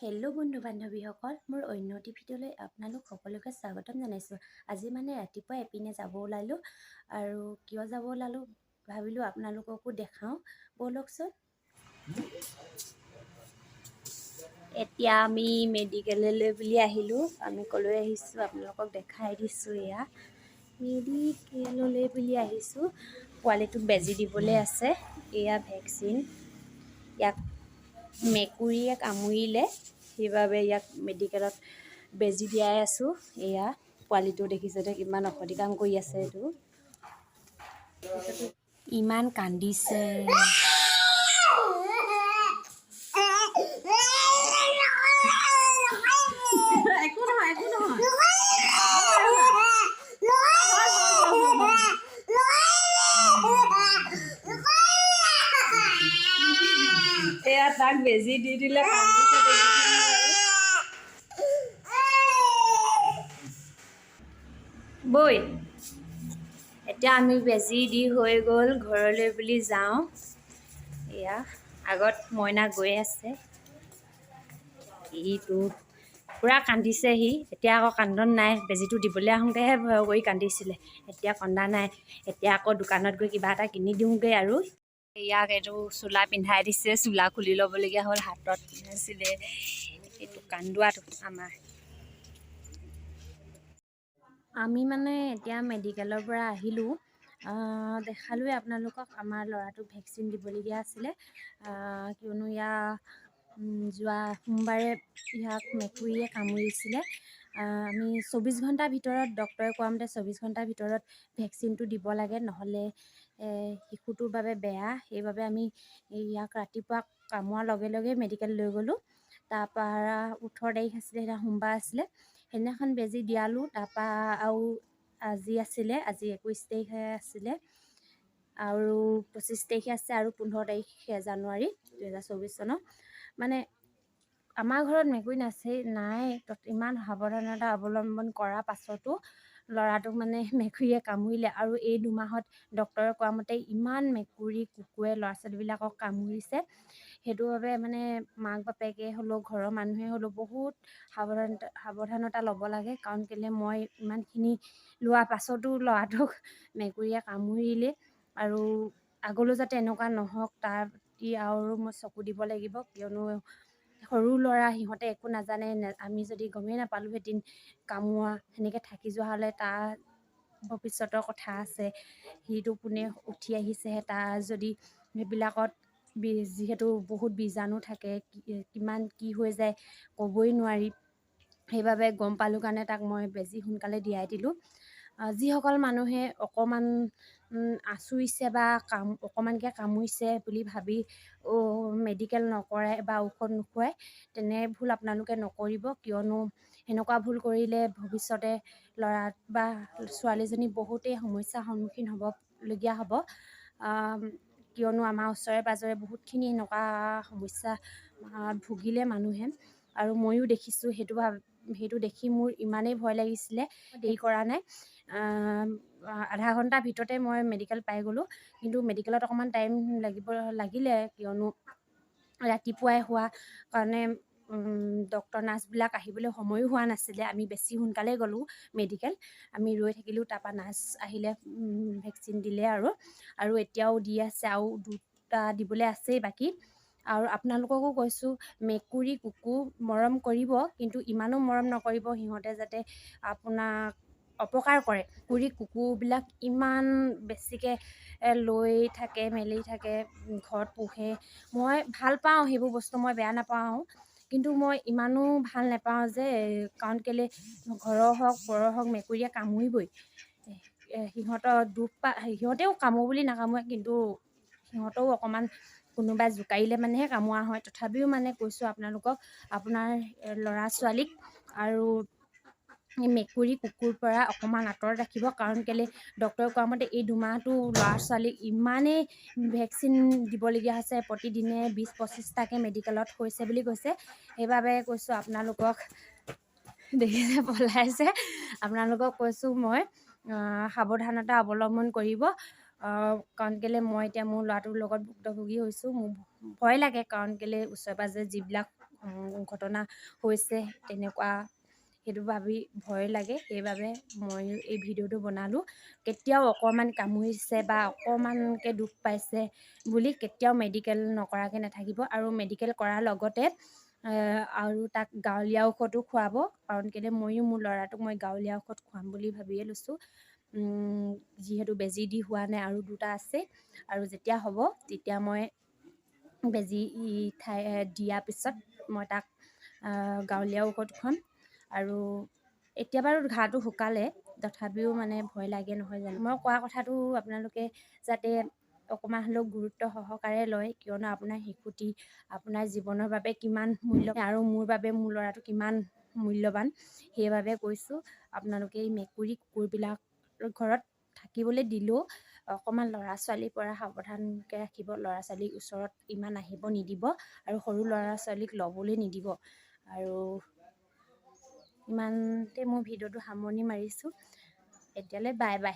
Hello' বন্ধু বান্ধৱীসকল, মোৰ অন্য এটি ভিডিঅ'লৈ আপোনালোক সকলোকে স্বাগতম জনাইছোঁ। আজি মানে ৰাতিপুৱা এপিনে যাব ওলালোঁ আৰু কিয় যাব ওলালোঁ ভাবিলোঁ আপোনালোককো দেখাওঁ, ব'লকচোন। এতিয়া আমি মেডিকেললৈ বুলি আহিলোঁ। আমি ক'লৈ আহিছোঁ আপোনালোকক দেখাই দিছোঁ। এয়া মেডিকেললৈ বুলি আহিছোঁ। পোৱালিটোক বেজী দিবলৈ আছে। এয়া ভেকচিন। ইয়াক মেকুৰীয়ে কামুৰিলে, সেইবাবে ইয়াক মেডিকেলত বেজী দিয়াই আছোঁ। এয়া পোৱালিটো দেখিছে কিমান অসতি কাম কৰি আছে। এইটো ইমান কান্দিছে। একো নহয়, একো নহয়। এয়া তাক বেজী দি দিলে কান্দিছে। বৈ এতিয়া আমি বেজী দি হৈ গ'ল, ঘৰলৈ বুলি যাওঁ। এয়া আগত মইনা গৈ আছে। ইটো পূৰা কান্দিছে সি। এতিয়া আকৌ কান্দন নাই। বেজীটো দিবলৈ আহোঁতেহে ভয় কৰি কান্দিছিলে। এতিয়া কন্দা নাই। এতিয়া আকৌ দোকানত গৈ কিবা এটা কিনি দিওঁগৈ আৰু। ইয়াক এইটো চোলা পিন্ধাই দিছে। চোলা খুলি ল'বলগীয়া হ'ল। হাতত পিন্ধাইছিলে। এইটো কান্দোৱাটো আমাৰ। আমি মানে এতিয়া মেডিকেলৰ পৰা আহিলোঁ। দেখালোৱে আপোনালোকক। আমাৰ ল'ৰাটোক ভেকচিন দিবলগীয়া আছিলে, কিয়নো যোৱা সোমবাৰে ইয়াক মেকুৰীয়ে কামুৰিছিলে। আমি 24 ঘণ্টাৰ ভিতৰত, ডক্টৰে কোৱা মতে 24 ঘণ্টাৰ ভিতৰত ভেকচিনটো দিব লাগে, নহ'লে শিশুটোৰ বাবে বেয়া। সেইবাবে আমি ইয়াক ৰাতিপুৱা কামোৱাৰ লগে লগে মেডিকেল লৈ গ'লোঁ। তাৰপৰা 18 তাৰিখ আছিলে, সেইদিনা সোমবাৰ আছিলে। সেইদিনাখন বেজী দিয়ালোঁ। তাৰপৰা আৰু আজি 21 তাৰিখে আছিলে, আৰু 25 তাৰিখে আছে, আৰু 15 তাৰিখে জানুৱাৰী 2024 চনৰ। মানে আমাৰ ঘৰত মেকুৰী নাই। ইমান সাৱধানতা অৱলম্বন কৰাৰ পাছতো ল'ৰাটোক মানে মেকুৰীয়ে কামুৰিলে। আৰু এই 2 মাহত ডক্টৰে কোৱা মতে ইমান মেকুৰী কুকুৰে ল'ৰা ছোৱালীবিলাকক কামুৰিছে। সেইটো বাবে মানে মাক বাপেকে হ'লেও, ঘৰৰ মানুহে হ'লেও বহুত সাৱধানতা ল'ব লাগে। কাৰণ কেলৈ মই ইমানখিনি লোৱাৰ পাছতো ল'ৰাটোক মেকুৰীয়ে কামুৰিলে, আৰু আগলৈ যাতে এনেকুৱা নহওক তাৰ প্ৰতি আৰু মই চকু দিব লাগিব। কিয়নো সৰু ল'ৰা, সিহঁতে একো নাজানে। আমি যদি গমেই নাপালোঁহেঁতেন কামোৰা, সেনেকৈ থাকি যোৱা হ'লে তাৰ ভৱিষ্যতৰ কথা আছে। সিটো পোনে উঠি আহিছেহে। তাৰ যদি সেইবিলাকত যিহেতু বহুত বীজাণু থাকে, কিমান কি হৈ যায় ক'বই নোৱাৰি। সেইবাবে গম পালোঁ কাৰণে তাক মই বেজী সোনকালে দিয়াই দিলোঁ। যিসকল মানুহে অকণমান আঁচুৰিছে বা অকণমানকৈ কামুৰিছে বুলি ভাবি মেডিকেল নকৰাই বা ঔষধ নোখোৱাই, তেনে ভুল আপোনালোকে নকৰিব। কিয়নো সেনেকুৱা ভুল কৰিলে ভৱিষ্যতে ল'ৰা বা ছোৱালীজনী বহুতেই সমস্যাৰ সন্মুখীন হ'বলগীয়া হ'ব। কিয়নো আমাৰ ওচৰে পাঁজৰে বহুতখিনি এনেকুৱা সমস্যা ভুগিলে মানুহে, আৰু ময়ো দেখিছোঁ। সেইটো দেখি মোৰ ইমানেই ভয় লাগিছিলে। দেৰি কৰা নাই, আধা ঘণ্টাৰ ভিতৰতে মই মেডিকেল পাই গ'লোঁ। কিন্তু মেডিকেলত অকণমান টাইম লাগিলে, কিয়নো ৰাতিপুৱাই হোৱা কাৰণে ডক্টৰ নাৰ্ছবিলাক আহিবলৈ সময়ো হোৱা নাছিলে। আমি বেছি সোনকালেই গ'লোঁ মেডিকেল। আমি ৰৈ থাকিলোঁ। তাৰপৰা নাৰ্ছ আহিলে, ভেকচিন দিলে আৰু এতিয়াও দি আছে, আৰু 2টা দিবলৈ আছেই বাকী। আৰু আপোনালোককো কৈছোঁ, মেকুৰী কুকুৰ মৰম কৰিব, কিন্তু ইমানো মৰম নকৰিব সিহঁতে যাতে আপোনাক অপকাৰ কৰে। কুকুৰবিলাক ইমান বেছিকৈ লৈ থাকে, মেলি থাকে, ঘৰত পোহে। মই ভাল পাওঁ সেইবোৰ বস্তু, মই বেয়া নাপাওঁ। কিন্তু মই ইমানো ভাল নাপাওঁ যে, কাৰণ কেলৈ ঘৰৰ হওক পৰৰ হওক মেকুৰীয়ে কামুৰিবই। সিহঁতেও কামোৰো বুলি নাকামোৰে, কিন্তু সিহঁতেও অকণমান কোনোবাই জোকাৰিলে মানেহে কামোৰা হয়। তথাপিও মানে কৈছোঁ আপোনালোকক, আপোনাৰ ল'ৰা ছোৱালীক আৰু মেকুৰী কুকুৰ পৰা অকণমান আঁতৰত ৰাখিব। কাৰণ কেলৈ ডক্টৰে কোৱা মতে এই 2 মাহটো ল'ৰা ছোৱালীক ইমানেই ভেকচিন দিবলগীয়া হৈছে। প্ৰতিদিনে 20-25টাকৈ মেডিকেলত হৈছে বুলি কৈছে। সেইবাবে কৈছোঁ আপোনালোকক, দেখিছে পলাইছে, আপোনালোকক কৈছোঁ মই সাৱধানতা অৱলম্বন কৰিব। কাৰণ কেলৈ মই এতিয়া মোৰ ল'ৰাটোৰ লগত ভুক্তভোগী হৈছোঁ। মোৰ ভয় লাগে, কাৰণ কেলৈ ওচৰে পাঁজৰে যিবিলাক ঘটনা হৈছে তেনেকুৱা সেইটো ভাবি ভয় লাগে। সেইবাবে মই এই ভিডিঅ'টো বনালোঁ। কেতিয়াও অকণমান কামুৰিছে বা অকণমানকৈ দুখ পাইছে বুলি কেতিয়াও মেডিকেল নকৰাকৈ নাথাকিব, আৰু মেডিকেল কৰাৰ লগতে আৰু তাক গাঁৱলীয়া ঔষধো খুৱাব, কাৰণ কেলৈ ময়ো মোৰ ল'ৰাটোক মই গাঁৱলীয়া ঔষধ খুৱাম বুলি ভাবিয়ে লৈছোঁ। যিহেতু বেজী দি হোৱা নাই আৰু 2টা আছে, আৰু যেতিয়া হ'ব তেতিয়া মই বেজী দিয়াৰ পিছত মই তাক গাঁৱলীয়া ঔষধ খুৱাম। আৰু এতিয়া বাৰু ঘাটো শুকালে, তথাপিও মানে ভয় লাগে নহয় জানো। মই কোৱা কথাটো আপোনালোকে যাতে অকণমান হ'লেও গুৰুত্ব সহকাৰে লয়, কিয়নো আপোনাৰ শিশুটি আপোনাৰ জীৱনৰ বাবে কিমান মূল্য, আৰু মোৰ বাবে মোৰ ল'ৰাটো কিমান মূল্যৱান, সেইবাবে কৈছোঁ। আপোনালোকে এই মেকুৰী কুকুৰবিলাক ঘৰত থাকিবলৈ দিলেও অকণমান ল'ৰা ছোৱালীৰ পৰা সাৱধানকৈ ৰাখিব। ল'ৰা ছোৱালীক ওচৰত ইমান আহিব নিদিব, আৰু সৰু ল'ৰা ছোৱালীক ল'বলৈ নিদিব। আৰু ইমানতে মোৰ ভিডিঅ'টো সামৰণি মাৰিছোঁ। এতিয়ালৈ বাই বাই।